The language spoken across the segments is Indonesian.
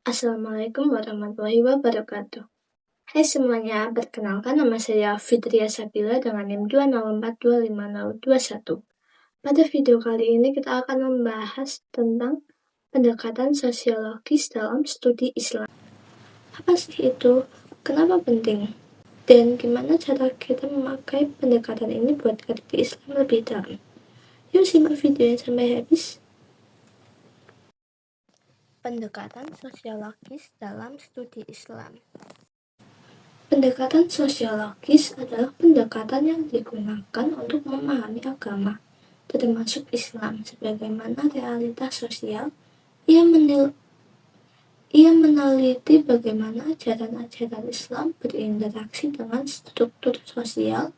Assalamualaikum warahmatullahi wabarakatuh. Hai semuanya, perkenalkan nama saya Fitria Sabila dengan NIM 204250021. Pada video kali ini kita akan membahas tentang pendekatan sosiologis dalam studi Islam. Apa sih itu? Kenapa penting? Dan gimana cara kita memakai pendekatan ini buat ngerti Islam lebih dalam? Yuk simak videonya sampai habis. Pendekatan sosiologis dalam studi Islam. Pendekatan sosiologis adalah pendekatan yang digunakan untuk memahami agama, termasuk Islam, sebagaimana realitas sosial. Ia meneliti bagaimana ajaran-ajaran Islam berinteraksi dengan struktur sosial,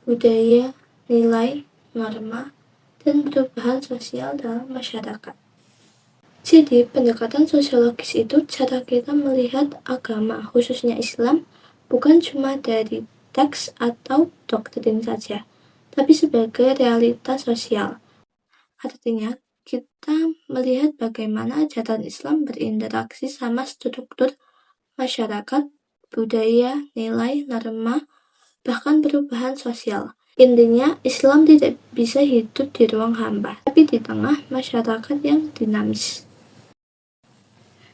budaya, nilai, norma, dan perubahan sosial dalam masyarakat. Jadi, pendekatan sosiologis itu cara kita melihat agama, khususnya Islam, bukan cuma dari teks atau doktrin saja, tapi sebagai realitas sosial. Artinya, kita melihat bagaimana ajaran Islam berinteraksi sama struktur masyarakat, budaya, nilai, norma, bahkan perubahan sosial. Intinya, Islam tidak bisa hidup di ruang hampa, tapi di tengah masyarakat yang dinamis.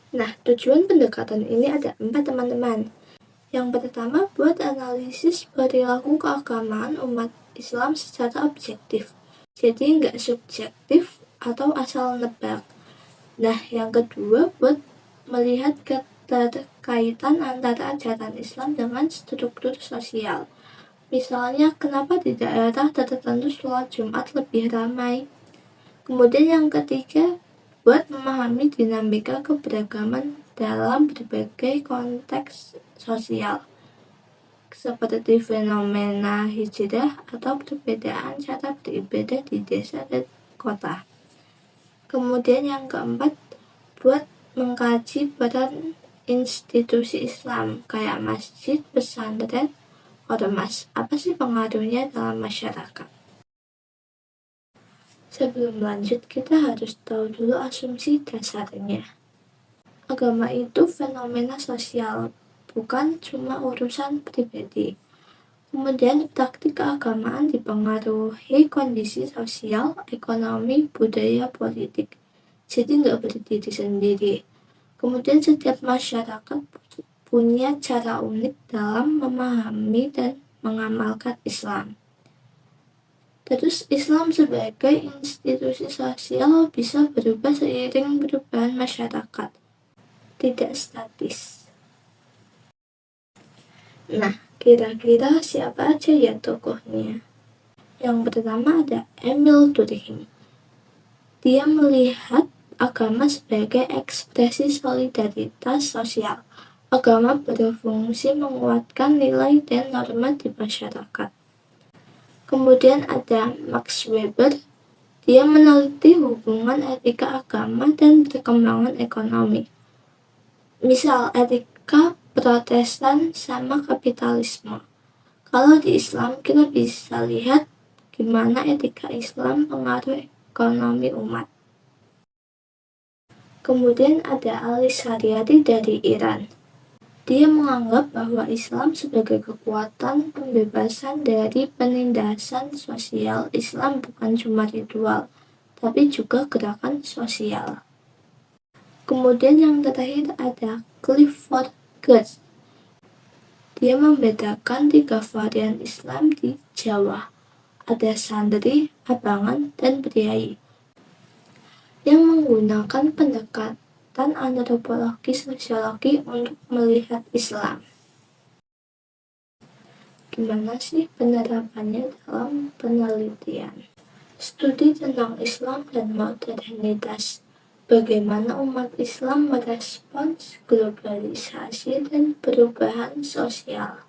Nah, tujuan pendekatan ini ada 4 teman-teman. Yang pertama, buat analisis perilaku keagamaan umat Islam secara objektif. Jadi nggak subjektif atau asal nebak. Nah, yang kedua, buat melihat keterkaitan antara ajaran Islam dengan struktur sosial. Misalnya, kenapa di daerah tertentu sholat Jumat lebih ramai. Kemudian yang ketiga, buat memahami dinamika keberagaman dalam berbagai konteks sosial, seperti fenomena hijrah atau perbedaan cara beribadah di desa dan kota. Kemudian yang keempat, buat mengkaji peran institusi Islam kayak masjid, pesantren, ormas. Apa sih pengaruhnya dalam masyarakat? Sebelum lanjut, kita harus tahu dulu asumsi dasarnya. Agama itu fenomena sosial, bukan cuma urusan pribadi. Kemudian praktik keagamaan dipengaruhi kondisi sosial, ekonomi, budaya, politik. Jadi nggak berdiri sendiri. Kemudian setiap masyarakat punya cara unik dalam memahami dan mengamalkan Islam. Terus Islam sebagai institusi sosial bisa berubah seiring perubahan masyarakat, tidak statis. Nah, kira-kira siapa aja ya tokohnya? Yang pertama ada Emil Durkheim. Dia melihat agama sebagai ekspresi solidaritas sosial. Agama berfungsi menguatkan nilai dan norma di masyarakat. Kemudian ada Max Weber. Dia meneliti hubungan etika agama dan perkembangan ekonomi. Misal etika Protestan sama kapitalisme. Kalau di Islam kita bisa lihat gimana etika Islam pengaruh ekonomi umat. Kemudian ada Ali Shariati dari Iran. Dia menganggap bahwa Islam sebagai kekuatan pembebasan dari penindasan sosial. Islam bukan cuma ritual, tapi juga gerakan sosial. Kemudian yang terakhir ada Clifford Geertz. Dia membedakan 3 varian Islam di Jawa. Ada santri, abangan, dan priai, yang menggunakan pendekatan antropologi sosiologi untuk melihat Islam. Gimana sih penerapannya dalam penelitian? Studi tentang Islam dan modernitas. Bagaimana umat Islam merespons globalisasi dan perubahan sosial.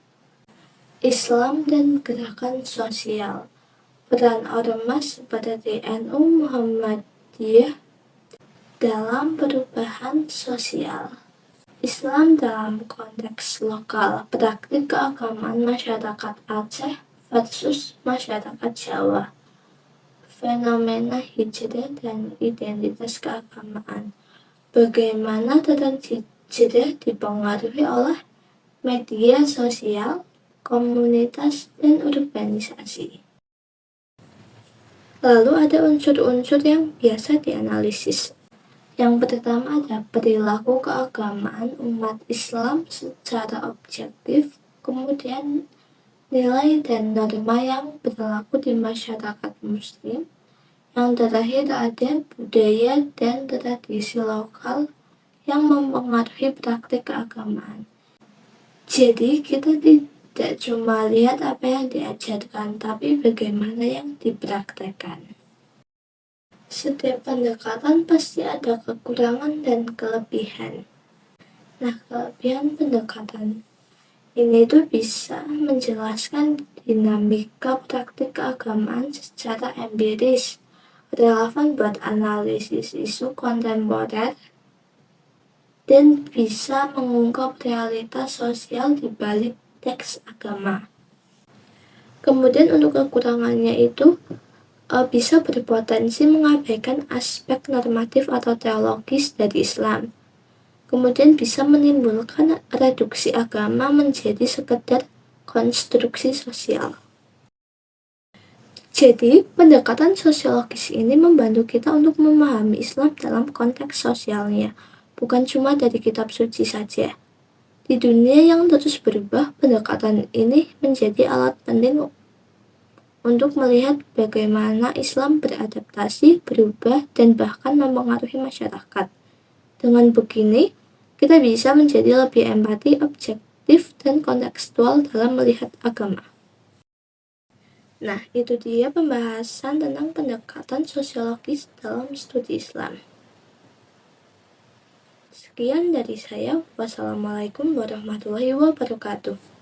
Islam dan gerakan sosial. Peran ormas seperti NU Muhammadiyah dalam perubahan sosial. Islam dalam konteks lokal, praktik keagamaan masyarakat Aceh versus masyarakat Jawa. Fenomena hijrah dan identitas keagamaan. Bagaimana Jeddah dipengaruhi oleh media sosial, komunitas, dan urbanisasi. Lalu ada unsur-unsur yang biasa dianalisis. Yang pertama ada perilaku keagamaan umat Islam secara objektif, kemudian nilai dan norma yang berlaku di masyarakat muslim. Yang terakhir ada budaya dan tradisi lokal yang mempengaruhi praktik keagamaan. Jadi kita tidak cuma lihat apa yang diajarkan, tapi bagaimana yang dipraktekkan. Setiap pendekatan pasti ada kekurangan dan kelebihan. Nah, kelebihan pendekatan ini tuh bisa menjelaskan dinamika praktik keagamaan secara empiris, relevan buat analisis isu kontemporer, dan bisa mengungkap realitas sosial di balik teks agama. Kemudian untuk kekurangannya itu bisa berpotensi mengabaikan aspek normatif atau teologis dari Islam. Kemudian bisa menimbulkan reduksi agama menjadi sekedar konstruksi sosial. Jadi, pendekatan sosiologis ini membantu kita untuk memahami Islam dalam konteks sosialnya, bukan cuma dari kitab suci saja. Di dunia yang terus berubah, pendekatan ini menjadi alat penting untuk melihat bagaimana Islam beradaptasi, berubah, dan bahkan mempengaruhi masyarakat. Dengan begini, kita bisa menjadi lebih empati, objektif, dan kontekstual dalam melihat agama. Nah, itu dia pembahasan tentang pendekatan sosiologis dalam studi Islam. Sekian dari saya. Wassalamualaikum warahmatullahi wabarakatuh.